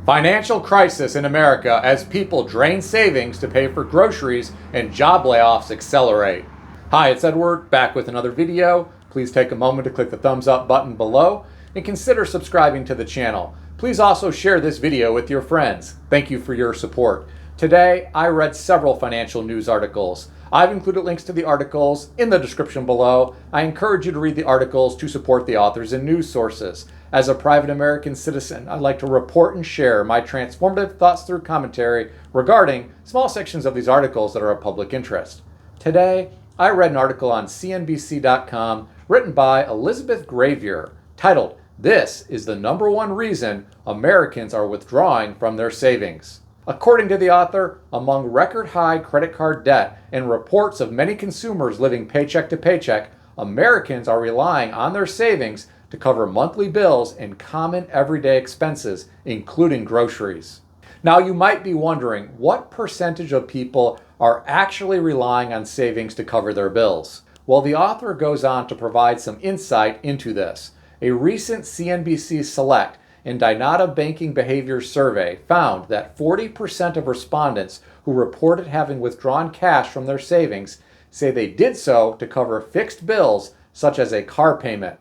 Financial crisis in America as people drain savings to pay for groceries and job layoffs accelerate. Hi, it's Edward, back with another video. Please take a moment to click the thumbs up button below and consider subscribing to the channel. Please also share this video with your friends. Thank you for your support. Today, I read several financial news articles. I've included links to the articles in the description below. I encourage you to read the articles to support the authors and news sources. As a private American citizen, I'd like to report and share my transformative thoughts through commentary regarding small sections of these articles that are of public interest. Today, I read an article on CNBC.com written by Elizabeth Gravier titled, "This is the #1 reason Americans are withdrawing from their savings." According to the author, among record-high credit card debt and reports of many consumers living paycheck to paycheck, Americans are relying on their savings to cover monthly bills and common everyday expenses, including groceries. Now, you might be wondering, what percentage of people are actually relying on savings to cover their bills? Well, the author goes on to provide some insight into this. A recent CNBC Select and Dynata Banking Behavior Survey found that 40% of respondents who reported having withdrawn cash from their savings say they did so to cover fixed bills such as a car payment.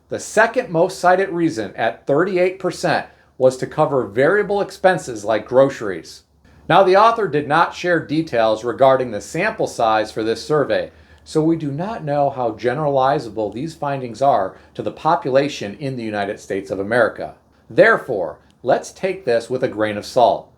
The second most cited reason, at 38%, was to cover variable expenses like groceries. Now, the author did not share details regarding the sample size for this survey, so we do not know how generalizable these findings are to the population in the United States of America. Therefore, let's take this with a grain of salt.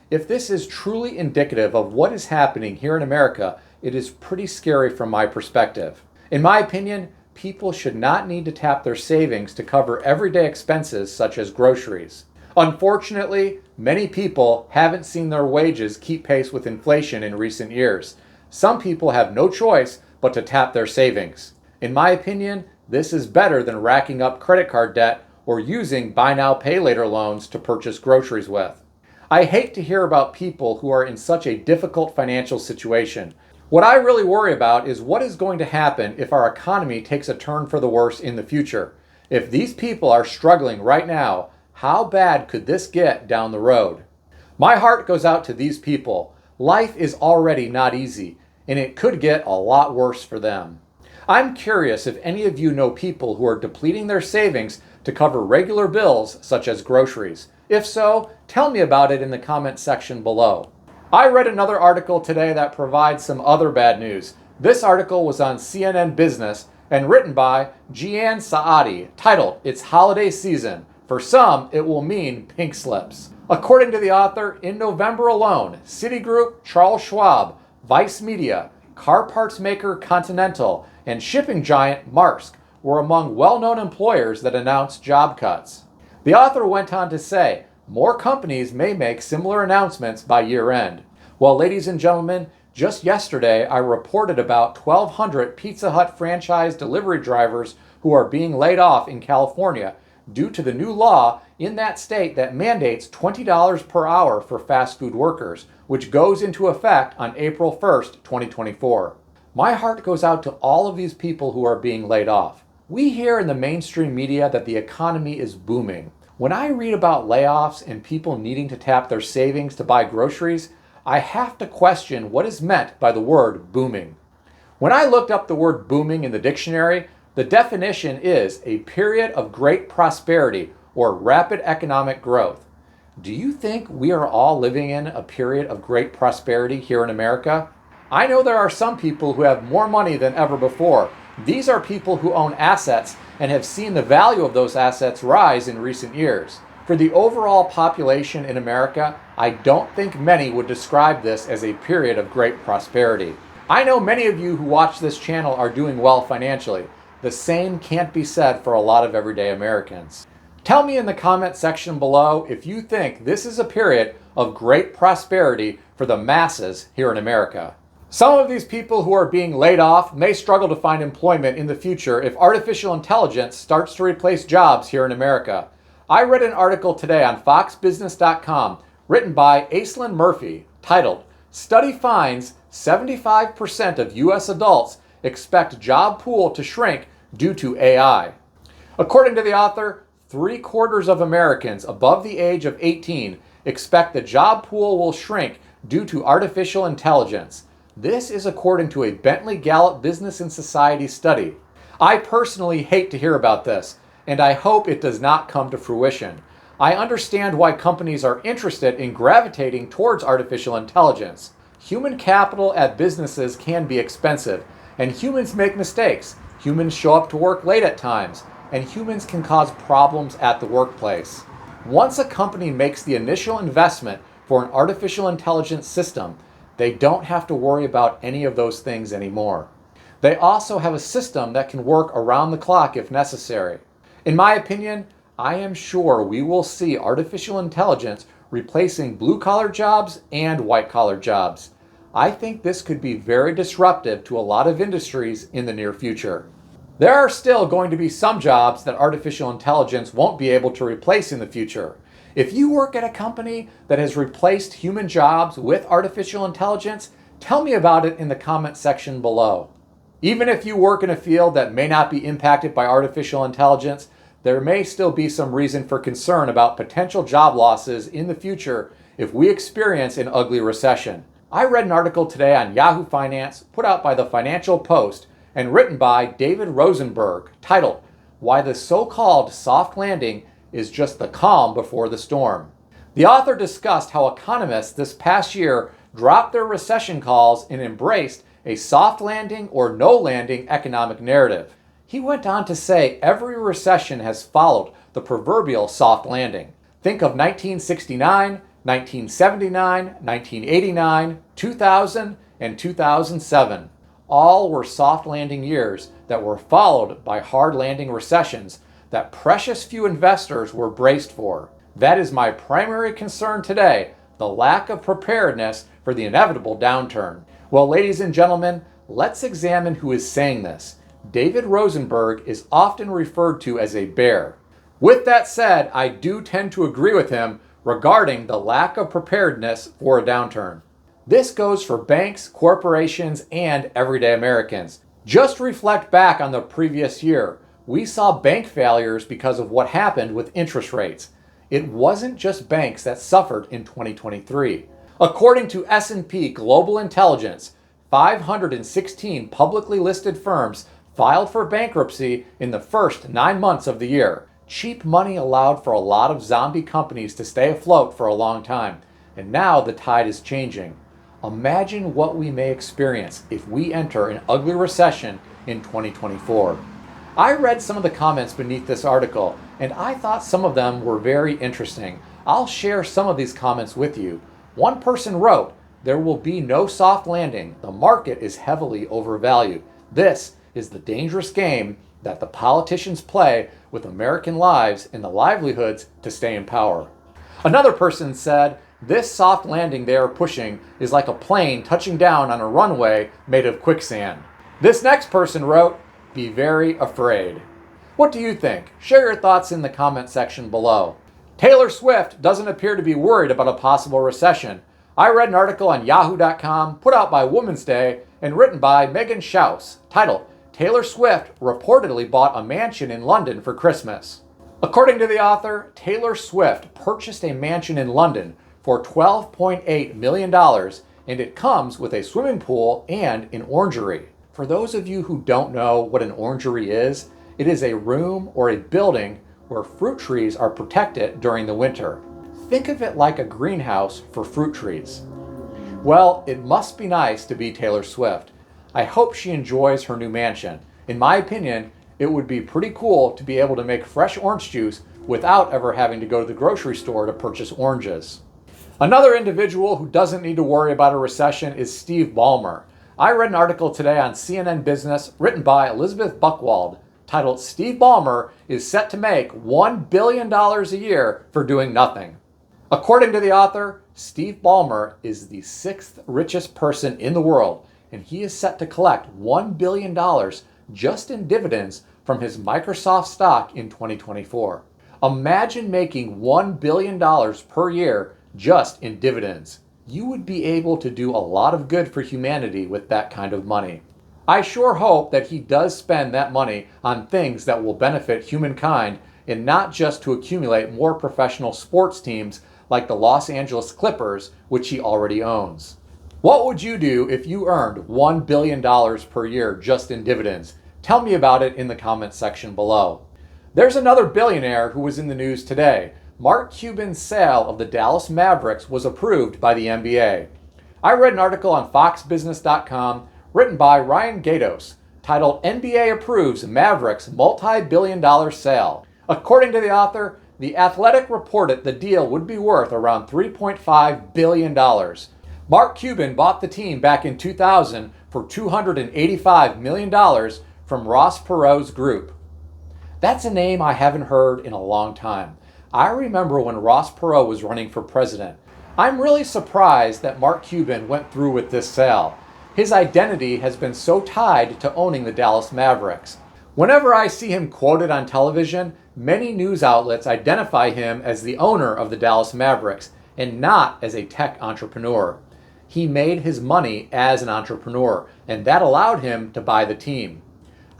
If this is truly indicative of what is happening here in America, it is pretty scary from my perspective. In my opinion, people should not need to tap their savings to cover everyday expenses such as groceries. Unfortunately, many people haven't seen their wages keep pace with inflation in recent years. Some people have no choice but to tap their savings. In my opinion, this is better than racking up credit card debt or using buy now pay later loans to purchase groceries with. I hate to hear about people who are in such a difficult financial situation. What I really worry about is what is going to happen if our economy takes a turn for the worse in the future. If these people are struggling right now, how bad could this get down the road? My heart goes out to these people. Life is already not easy, and it could get a lot worse for them. I'm curious if any of you know people who are depleting their savings to cover regular bills such as groceries. If so, tell me about it in the comment section below. I read another article today that provides some other bad news. This article was on CNN Business and written by Jian Saadi, titled, "It's Holiday Season. For some, it will mean pink slips." According to the author, in November alone, Citigroup, Charles Schwab, Vice Media, car parts maker Continental, and shipping giant Maersk were among well-known employers that announced job cuts. The author went on to say, more companies may make similar announcements by year-end. Well, ladies and gentlemen, just yesterday I reported about 1,200 Pizza Hut franchise delivery drivers who are being laid off in California due to the new law in that state that mandates $20 per hour for fast food workers, which goes into effect on April 1st, 2024. My heart goes out to all of these people who are being laid off. We hear in the mainstream media that the economy is booming. When I read about layoffs and people needing to tap their savings to buy groceries, I have to question what is meant by the word booming. When I looked up the word booming in the dictionary, the definition is a period of great prosperity or rapid economic growth. Do you think we are all living in a period of great prosperity here in America? I know there are some people who have more money than ever before. These are people who own assets and have seen the value of those assets rise in recent years. For the overall population in America, I don't think many would describe this as a period of great prosperity. I know many of you who watch this channel are doing well financially. The same can't be said for a lot of everyday Americans. Tell me in the comment section below if you think this is a period of great prosperity for the masses here in America. Some of these people who are being laid off may struggle to find employment in the future if artificial intelligence starts to replace jobs here in America. I read an article today on foxbusiness.com written by Aislinn Murphy titled, "Study Finds 75% of U.S. Adults Expect Job Pool to Shrink Due to AI." According to the author, 3/4 of Americans above the age of 18 expect the job pool will shrink due to artificial intelligence. This is according to a Bentley Gallup Business and Society study. I personally hate to hear about this, and I hope it does not come to fruition. I understand why companies are interested in gravitating towards artificial intelligence. Human capital at businesses can be expensive, and humans make mistakes. Humans show up to work late at times, and humans can cause problems at the workplace. Once a company makes the initial investment for an artificial intelligence system, they don't have to worry about any of those things anymore. They also have a system that can work around the clock if necessary. In my opinion, I am sure we will see artificial intelligence replacing blue-collar jobs and white-collar jobs. I think this could be very disruptive to a lot of industries in the near future. There are still going to be some jobs that artificial intelligence won't be able to replace in the future. If you work at a company that has replaced human jobs with artificial intelligence, tell me about it in the comment section below. Even if you work in a field that may not be impacted by artificial intelligence, there may still be some reason for concern about potential job losses in the future if we experience an ugly recession. I read an article today on Yahoo Finance put out by the Financial Post and written by David Rosenberg, titled, "Why the So-Called Soft Landing is Just the Calm Before the Storm." The author discussed how economists this past year dropped their recession calls and embraced a soft landing or no landing economic narrative. He went on to say every recession has followed the proverbial soft landing. Think of 1969, 1979, 1989, 2000, and 2007. All were soft landing years that were followed by hard landing recessions that precious few investors were braced for. That is my primary concern today, the lack of preparedness for the inevitable downturn. Well, ladies and gentlemen, let's examine who is saying this. David Rosenberg is often referred to as a bear. With that said, I do tend to agree with him regarding the lack of preparedness for a downturn. This goes for banks, corporations, and everyday Americans. Just reflect back on the previous year. We saw bank failures because of what happened with interest rates. It wasn't just banks that suffered in 2023. According to S&P Global Intelligence, 516 publicly listed firms filed for bankruptcy in the first 9 months of the year. Cheap money allowed for a lot of zombie companies to stay afloat for a long time, and now the tide is changing. Imagine what we may experience if we enter an ugly recession in 2024. I read some of the comments beneath this article, and I thought some of them were very interesting. I'll share some of these comments with you. One person wrote, "There will be no soft landing. The market is heavily overvalued. This is the dangerous game that the politicians play with American lives and the livelihoods to stay in power." Another person said, "This soft landing they are pushing is like a plane touching down on a runway made of quicksand." This next person wrote, "Be very afraid." What do you think? Share your thoughts in the comment section below. Taylor Swift doesn't appear to be worried about a possible recession. I read an article on yahoo.com put out by Women's Day and written by Megan Schaus, titled, "Taylor Swift reportedly bought a mansion in London for Christmas." According to the author, Taylor Swift purchased a mansion in London for $12.8 million, and it comes with a swimming pool and an orangery. For those of you who don't know what an orangery is, it is a room or a building where fruit trees are protected during the winter. Think of it like a greenhouse for fruit trees. Well, it must be nice to be Taylor Swift. I hope she enjoys her new mansion. In my opinion, it would be pretty cool to be able to make fresh orange juice without ever having to go to the grocery store to purchase oranges. Another individual who doesn't need to worry about a recession is Steve Balmer. I read an article today on CNN Business written by Elizabeth Buchwald titled, "Steve Balmer is set to make $1 billion a year for doing nothing." According to the author, Steve Balmer is the 6th richest person in the world, and he is set to collect $1 billion just in dividends from his Microsoft stock in 2024. Imagine making $1 billion per year just in dividends. You would be able to do a lot of good for humanity with that kind of money. I sure hope that he does spend that money on things that will benefit humankind and not just to accumulate more professional sports teams like the Los Angeles Clippers, which he already owns. What would you do if you earned $1 billion per year just in dividends? Tell me about it in the comments section below. There's another billionaire who was in the news today. Mark Cuban's sale of the Dallas Mavericks was approved by the NBA. I read an article on foxbusiness.com written by Ryan Gatos titled NBA Approves Mavericks Multi-Billion-Dollar Sale. According to the author, The Athletic reported the deal would be worth around $3.5 billion. Mark Cuban bought the team back in 2000 for $285 million from Ross Perot's group. That's a name I haven't heard in a long time. I remember when Ross Perot was running for president. I'm really surprised that Mark Cuban went through with this sale. His identity has been so tied to owning the Dallas Mavericks. Whenever I see him quoted on television, many news outlets identify him as the owner of the Dallas Mavericks and not as a tech entrepreneur. He made his money as an entrepreneur, and that allowed him to buy the team.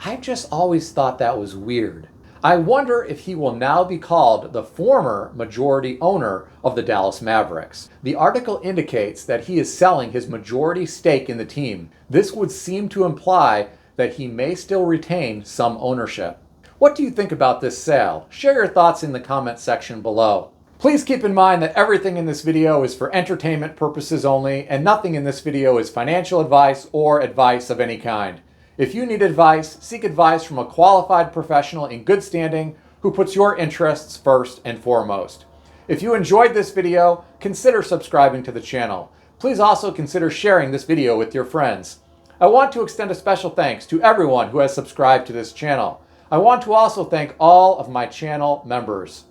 I just always thought that was weird. I wonder if he will now be called the former majority owner of the Dallas Mavericks. The article indicates that he is selling his majority stake in the team. This would seem to imply that he may still retain some ownership. What do you think about this sale? Share your thoughts in the comments section below. Please keep in mind that everything in this video is for entertainment purposes only, and nothing in this video is financial advice or advice of any kind. If you need advice, seek advice from a qualified professional in good standing who puts your interests first and foremost. If you enjoyed this video, consider subscribing to the channel. Please also consider sharing this video with your friends. I want to extend a special thanks to everyone who has subscribed to this channel. I want to also thank all of my channel members.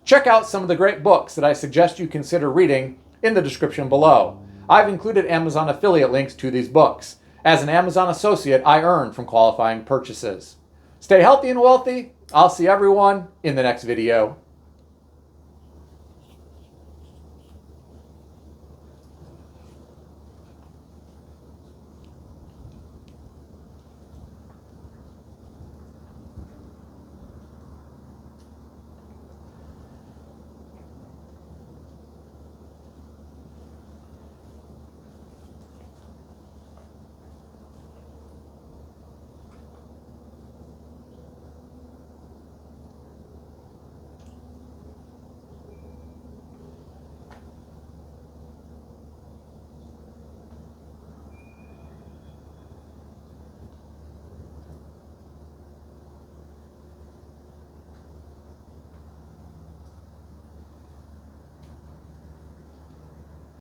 Check out some of the great books that I suggest you consider reading in the description below. I've included Amazon affiliate links to these books. As an Amazon associate, I earn from qualifying purchases. Stay healthy and wealthy. I'll see everyone in the next video.